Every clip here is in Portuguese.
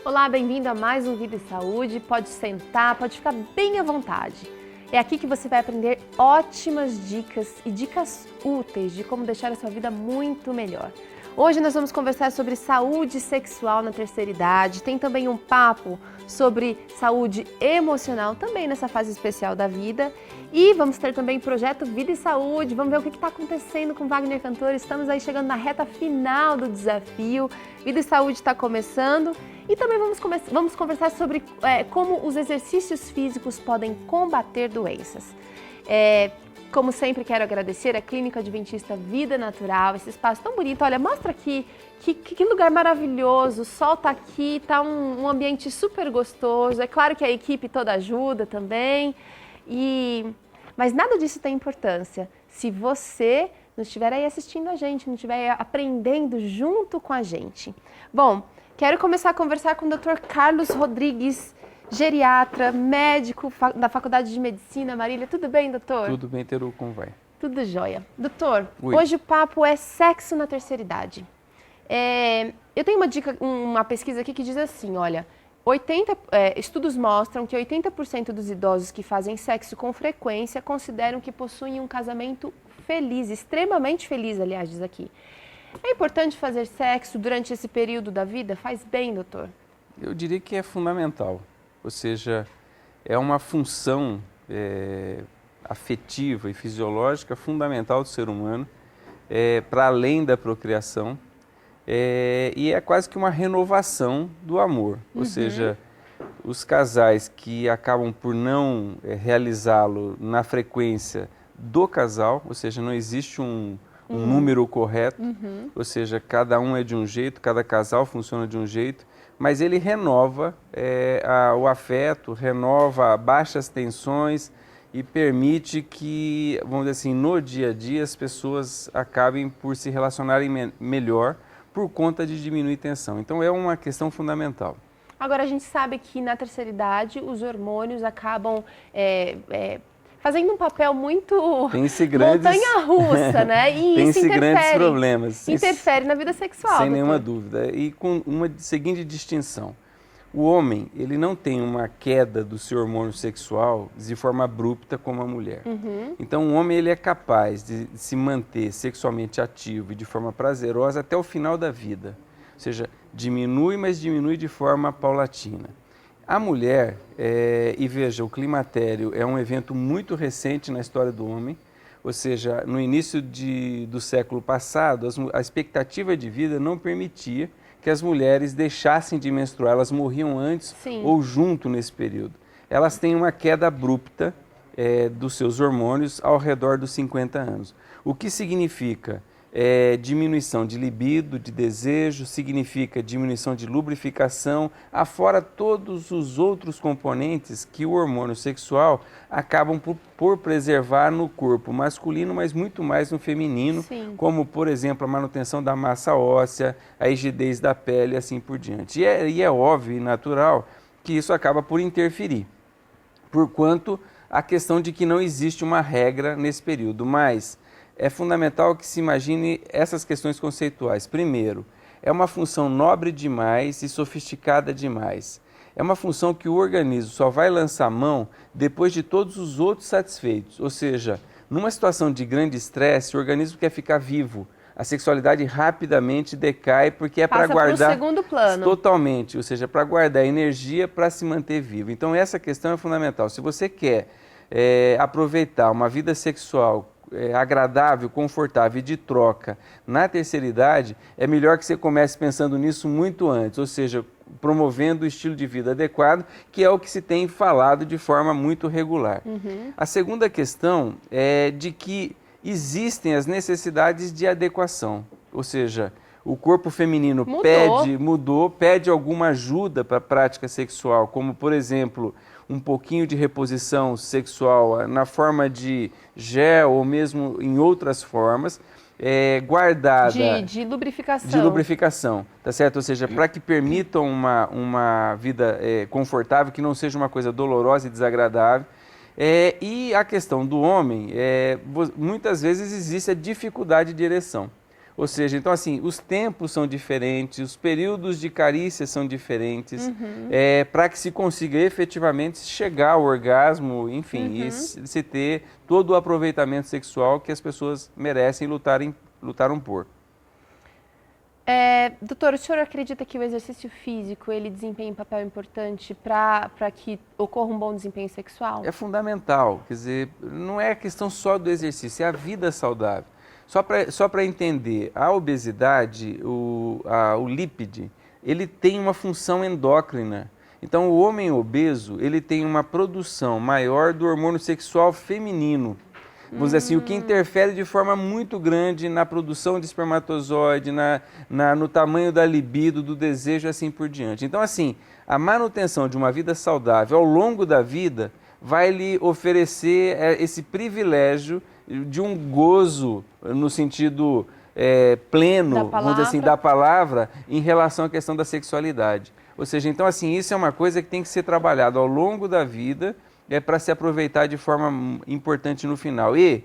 Olá, bem-vindo a mais um Vida e Saúde. Pode sentar, pode ficar bem à vontade. É aqui que você vai aprender ótimas dicas e dicas úteis de como deixar a sua vida muito melhor. Hoje nós vamos conversar sobre saúde sexual na terceira idade. Tem também um papo sobre saúde emocional, também nessa fase especial da vida. E vamos ter também projeto Vida e Saúde. Vamos ver o que está acontecendo com Wagner Cantor. Estamos aí chegando na reta final do desafio. Vida e Saúde está começando. E também vamos conversar sobre como os exercícios físicos podem combater doenças. Como sempre, quero agradecer a Clínica Adventista Vida Natural, esse espaço tão bonito. Olha, mostra aqui, que lugar maravilhoso, o sol tá aqui, tá um ambiente super gostoso. É claro que a equipe toda ajuda também, mas nada disso tem importância se você não estiver aí assistindo a gente, não estiver aprendendo junto com a gente. Bom, quero começar a conversar com o Dr. Carlos Rodrigues, geriatra, médico da Faculdade de Medicina. Marília, tudo bem, doutor? Tudo bem, Teru, como vai? Tudo jóia. Doutor, Oi. Hoje o papo é sexo na terceira idade. Eu tenho uma pesquisa aqui que diz assim, olha, estudos mostram que 80% dos idosos que fazem sexo com frequência consideram que possuem um casamento feliz, extremamente feliz, aliás, diz aqui. É importante fazer sexo durante esse período da vida? Faz bem, doutor? Eu diria que é fundamental. Ou seja, é uma função afetiva e fisiológica fundamental do ser humano, para além da procriação, e é quase que uma renovação do amor. Ou seja, os casais que acabam por não realizá-lo na frequência do casal, ou seja, não existe um número correto, ou seja, cada um é de um jeito, cada casal funciona de um jeito, mas ele renova o afeto, renova baixas tensões e permite que, vamos dizer assim, no dia a dia as pessoas acabem por se relacionarem melhor por conta de diminuir tensão. Então é uma questão fundamental. Agora a gente sabe que na terceira idade os hormônios acabam fazendo um papel muito montanha-russa, né? E isso grandes problemas. Interfere na vida sexual. Sem nenhuma dúvida. E com uma seguinte distinção. O homem, ele não tem uma queda do seu hormônio sexual de forma abrupta como a mulher. Então, o homem ele é capaz de se manter sexualmente ativo e de forma prazerosa até o final da vida. Ou seja, diminui, mas diminui de forma paulatina. A mulher, e veja, o climatério é um evento muito recente na história do homem, ou seja, no início do século passado, a expectativa de vida não permitia que as mulheres deixassem de menstruar, elas morriam antes ou junto nesse período. Elas têm uma queda abrupta dos seus hormônios ao redor dos 50 anos, o que significa diminuição de libido, de desejo, significa diminuição de lubrificação, afora todos os outros componentes que o hormônio sexual acabam por preservar no corpo masculino, mas muito mais no feminino, como, por exemplo, a manutenção da massa óssea, a rigidez da pele e assim por diante. E é óbvio e natural que isso acaba por interferir, porquanto a questão de que não existe uma regra nesse período, mas é fundamental que se imagine essas questões conceituais. Primeiro, é uma função nobre demais e sofisticada demais. É uma função que o organismo só vai lançar mão depois de todos os outros satisfeitos. Ou seja, numa situação de grande estresse, o organismo quer ficar vivo. A sexualidade rapidamente decai porque é para guardar... Passa para o segundo plano. Totalmente, ou seja, para guardar energia para se manter vivo. Então essa questão é fundamental. Se você quer aproveitar uma vida sexual agradável, confortável e de troca na terceira idade, é melhor que você comece pensando nisso muito antes, ou seja, promovendo o estilo de vida adequado, que é o que se tem falado de forma muito regular. A segunda questão é de que existem as necessidades de adequação, ou seja, o corpo feminino pede alguma ajuda para a prática sexual, como por exemplo, um pouquinho de reposição sexual na forma de gel ou mesmo em outras formas, guardada... De lubrificação. De lubrificação, tá certo? Ou seja, para que permitam uma vida confortável, que não seja uma coisa dolorosa e desagradável. E a questão do homem, muitas vezes existe a dificuldade de ereção. Ou seja, então assim, os tempos são diferentes, os períodos de carícia são diferentes, para que se consiga efetivamente chegar ao orgasmo, enfim, e se ter todo o aproveitamento sexual que as pessoas merecem lutaram por. Doutor, o senhor acredita que o exercício físico ele desempenha um papel importante para que ocorra um bom desempenho sexual? É fundamental, quer dizer, não é questão só do exercício, é a vida saudável. Só para entender, a obesidade, o lípide, ele tem uma função endócrina. Então, o homem obeso, ele tem uma produção maior do hormônio sexual feminino. Vamos dizer assim, o que interfere de forma muito grande na produção de espermatozoide, no tamanho da libido, do desejo e assim por diante. Então, assim, a manutenção de uma vida saudável ao longo da vida vai lhe oferecer esse privilégio de um gozo no sentido pleno, vamos dizer assim, da palavra em relação à questão da sexualidade. Ou seja, então, assim, isso é uma coisa que tem que ser trabalhada ao longo da vida, para se aproveitar de forma importante no final. E,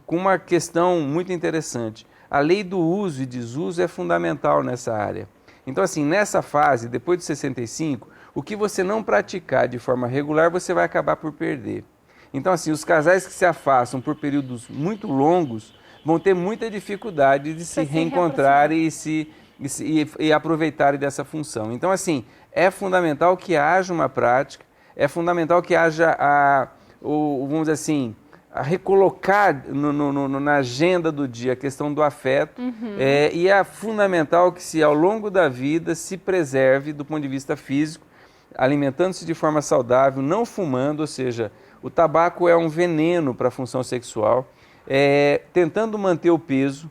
com uma questão muito interessante, a lei do uso e desuso é fundamental nessa área. Então, assim, nessa fase, depois de 65, o que você não praticar de forma regular, você vai acabar por perder. Então, assim, os casais que se afastam por períodos muito longos vão ter muita dificuldade de se reencontrar e aproveitarem dessa função. Então, assim, é fundamental que haja uma prática, é fundamental que haja vamos dizer assim, a recolocar na agenda do dia a questão do afeto, e é fundamental que se ao longo da vida se preserve do ponto de vista físico, alimentando-se de forma saudável, não fumando, ou seja, o tabaco é um veneno para a função sexual, tentando manter o peso,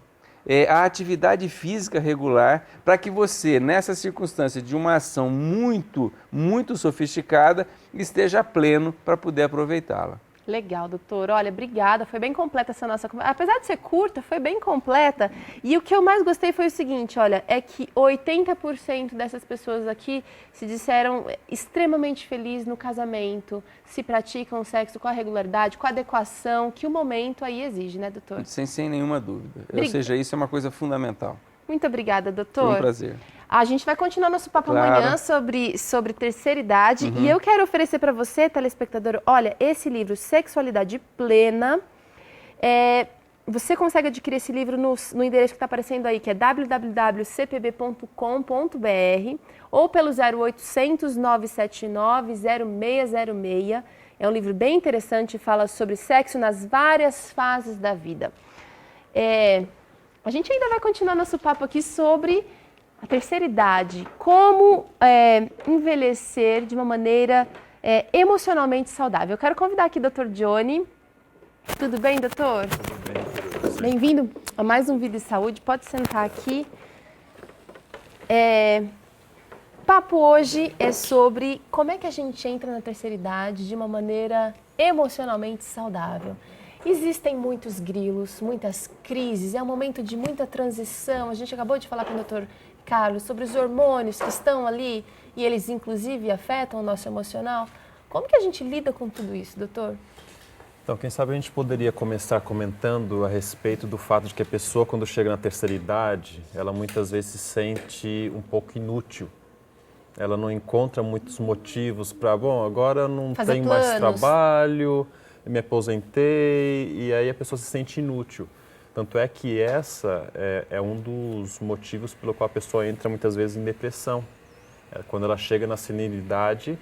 a atividade física regular, para que você, nessa circunstância de uma ação muito, muito sofisticada, esteja pleno para poder aproveitá-la. Legal, doutor. Olha, obrigada. Foi bem completa essa nossa conversa. Apesar de ser curta, foi bem completa. E o que eu mais gostei foi o seguinte, olha, é que 80% dessas pessoas aqui se disseram extremamente felizes no casamento, se praticam sexo com a regularidade, com a adequação que o momento aí exige, né, doutor? Sem nenhuma dúvida. Ou seja, isso é uma coisa fundamental. Muito obrigada, doutor. Foi um prazer. A gente vai continuar nosso papo amanhã sobre terceira idade. E eu quero oferecer para você, telespectador, olha, esse livro, Sexualidade Plena. Você consegue adquirir esse livro no endereço que está aparecendo aí, que é www.cpb.com.br ou pelo 0800 979 0606. É um livro bem interessante, fala sobre sexo nas várias fases da vida. A gente ainda vai continuar nosso papo aqui sobre a terceira idade, como envelhecer de uma maneira emocionalmente saudável. Eu quero convidar aqui o Dr. Johnny. Tudo bem, doutor? Tudo bem. Bem-vindo a mais um Vida e Saúde. Pode sentar aqui. O papo hoje é sobre como é que a gente entra na terceira idade de uma maneira emocionalmente saudável. Existem muitos grilos, muitas crises, é um momento de muita transição. A gente acabou de falar com o Dr. Carlos sobre os hormônios que estão ali e eles inclusive afetam o nosso emocional. Como que a gente lida com tudo isso, doutor? Então, quem sabe a gente poderia começar comentando a respeito do fato de que a pessoa, quando chega na terceira idade, ela muitas vezes se sente um pouco inútil. Ela não encontra muitos motivos para, agora eu não tenho mais trabalho, me aposentei, e aí a pessoa se sente inútil. Tanto é que essa é um dos motivos pelo qual a pessoa entra muitas vezes em depressão. Quando ela chega na senilidade,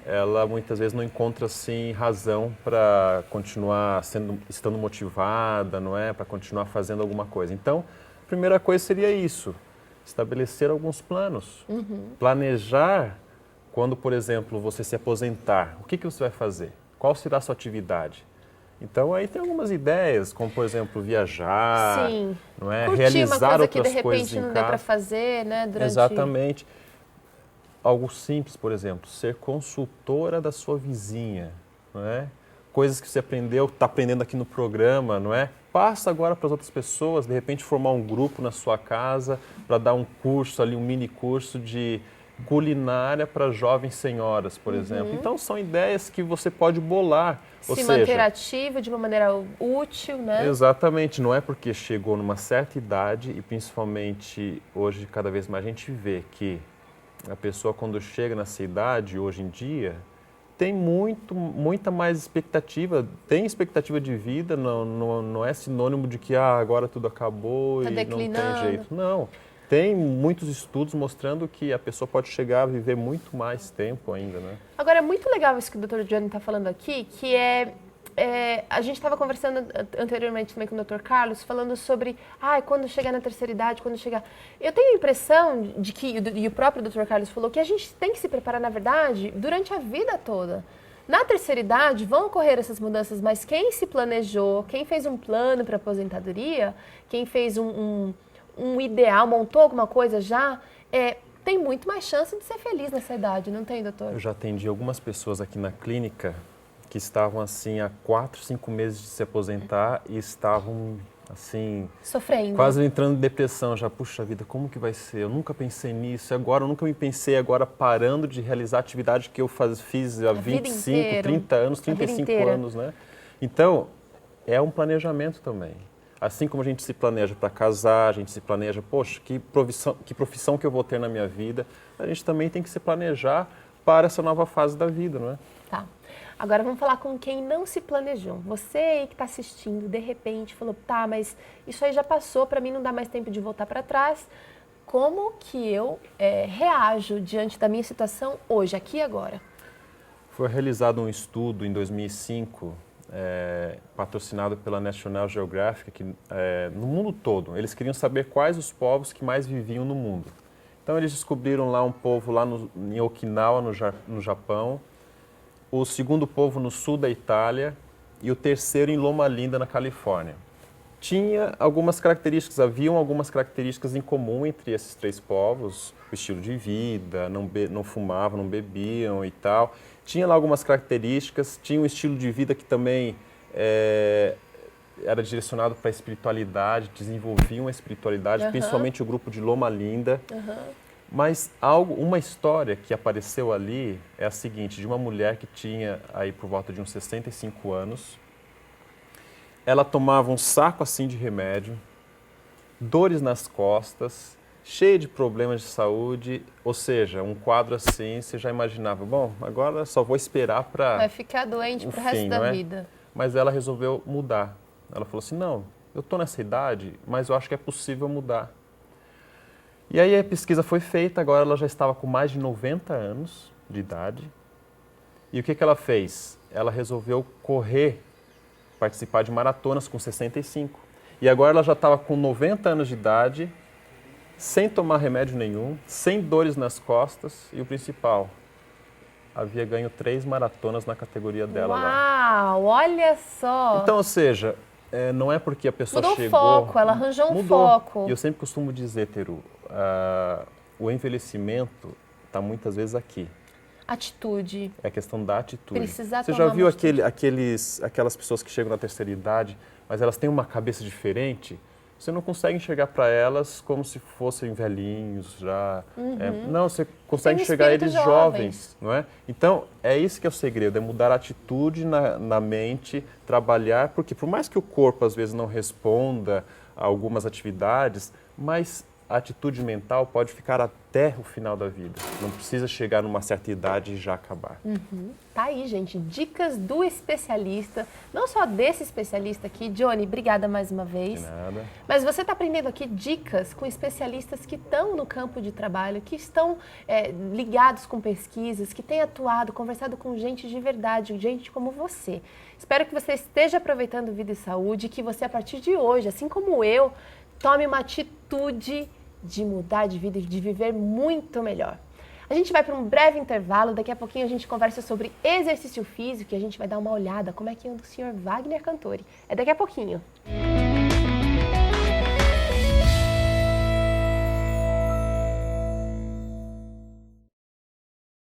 ela muitas vezes não encontra assim razão para continuar estando motivada, não é? Para continuar fazendo alguma coisa. Então, a primeira coisa seria isso, estabelecer alguns planos. Planejar quando, por exemplo, você se aposentar, o que você vai fazer? Qual será a sua atividade? Então, aí tem algumas ideias, como, por exemplo, viajar, sim, não é? Curtir Realizar uma coisa outras que, de repente, coisas em não casa. deu para fazer, né? Exatamente. Algo simples, por exemplo, ser consultora da sua vizinha, não é? Coisas que você aprendeu, está aprendendo aqui no programa, não é? Passa agora para as outras pessoas, de repente formar um grupo na sua casa para dar um curso ali, um mini curso de culinária para jovens senhoras, por exemplo. Então, são ideias que você pode bolar. Ou Se seja, manter ativo de uma maneira útil, né? exatamente, não é porque chegou numa certa idade e principalmente hoje cada vez mais a gente vê que a pessoa quando chega nessa idade, hoje em dia, tem muita mais expectativa, tem expectativa de vida, não é sinônimo de que agora tudo acabou Tá e declinando. não tem jeito. Não, tem muitos estudos mostrando que a pessoa pode chegar a viver muito mais tempo ainda, né? Agora, é muito legal isso que o Dr. Johnny está falando aqui, que a gente estava conversando anteriormente também com o Dr. Carlos, falando sobre, quando chegar na terceira idade, quando chegar... Eu tenho a impressão de que, e o próprio Dr. Carlos falou, que a gente tem que se preparar, na verdade, durante a vida toda. Na terceira idade vão ocorrer essas mudanças, mas quem se planejou, quem fez um plano para aposentadoria, quem fez um ideal, montou alguma coisa já, tem muito mais chance de ser feliz nessa idade, não tem, doutor? Eu já atendi algumas pessoas aqui na clínica que estavam assim há 4, 5 meses de se aposentar e estavam assim... Sofrendo. Quase entrando em depressão, já, puxa vida, como que vai ser? Eu nunca pensei nisso, agora eu nunca me pensei agora parando de realizar a atividade que eu fiz há 25, 30 anos, 35 anos, né? Então, é um planejamento também. Assim como a gente se planeja para casar, a gente se planeja, poxa, que profissão que eu vou ter na minha vida, a gente também tem que se planejar para essa nova fase da vida, não é? Tá. Agora vamos falar com quem não se planejou. Você aí que está assistindo, de repente, falou, tá, mas isso aí já passou, para mim não dá mais tempo de voltar para trás. Como que eu reajo diante da minha situação hoje, aqui e agora? Foi realizado um estudo em 2005, patrocinado pela National Geographic, no mundo todo. Eles queriam saber quais os povos que mais viviam no mundo. Então eles descobriram lá um povo lá em Okinawa, no Japão, o segundo povo no sul da Itália e o terceiro em Loma Linda, na Califórnia. Haviam algumas características em comum entre esses 3 povos, o estilo de vida, não fumavam, não bebiam e tal. Tinha lá algumas características, tinha um estilo de vida que também era direcionado para a espiritualidade, desenvolviam a espiritualidade, principalmente o grupo de Loma Linda. Mas uma história que apareceu ali é a seguinte, de uma mulher que tinha aí por volta de uns 65 anos. Ela tomava um saco assim de remédio, dores nas costas, cheia de problemas de saúde, ou seja, um quadro assim, você já imaginava, bom, agora só vou esperar para... Vai ficar doente pro resto da vida. Mas ela resolveu mudar. Ela falou assim, não, eu estou nessa idade, mas eu acho que é possível mudar. E aí a pesquisa foi feita, agora ela já estava com mais de 90 anos de idade. E o que ela fez? Ela resolveu participar de maratonas com 65. E agora ela já estava com 90 anos de idade, sem tomar remédio nenhum, sem dores nas costas e o principal, havia ganho 3 maratonas na categoria dela lá. Uau, olha só! Então, ou seja, não é porque a pessoa mudou chegou... Mudou o foco, ela arranjou um foco. E eu sempre costumo dizer, Teru, o envelhecimento está muitas vezes aqui. Atitude. É a questão da atitude. Precisar Você tomar já viu atitude. aquelas pessoas que chegam na terceira idade, mas elas têm uma cabeça diferente? Você não consegue enxergar para elas como se fossem velhinhos já. Não, você consegue enxergar eles jovens, não é? Então, é isso que é o segredo, é mudar a atitude na mente, trabalhar, porque por mais que o corpo às vezes não responda a algumas atividades, mas a atitude mental pode ficar até o final da vida. Não precisa chegar numa certa idade e já acabar. Tá aí, gente, dicas do especialista, não só desse especialista aqui. Johnny, obrigada mais uma vez. De nada. Mas você está aprendendo aqui dicas com especialistas que estão no campo de trabalho, que estão ligados com pesquisas, que têm atuado, conversado com gente de verdade, gente como você. Espero que você esteja aproveitando Vida e Saúde e que você, a partir de hoje, assim como eu, tome uma atitude de mudar de vida e de viver muito melhor. A gente vai para um breve intervalo, daqui a pouquinho a gente conversa sobre exercício físico e a gente vai dar uma olhada como é que anda o senhor Wagner Cantori. É daqui a pouquinho.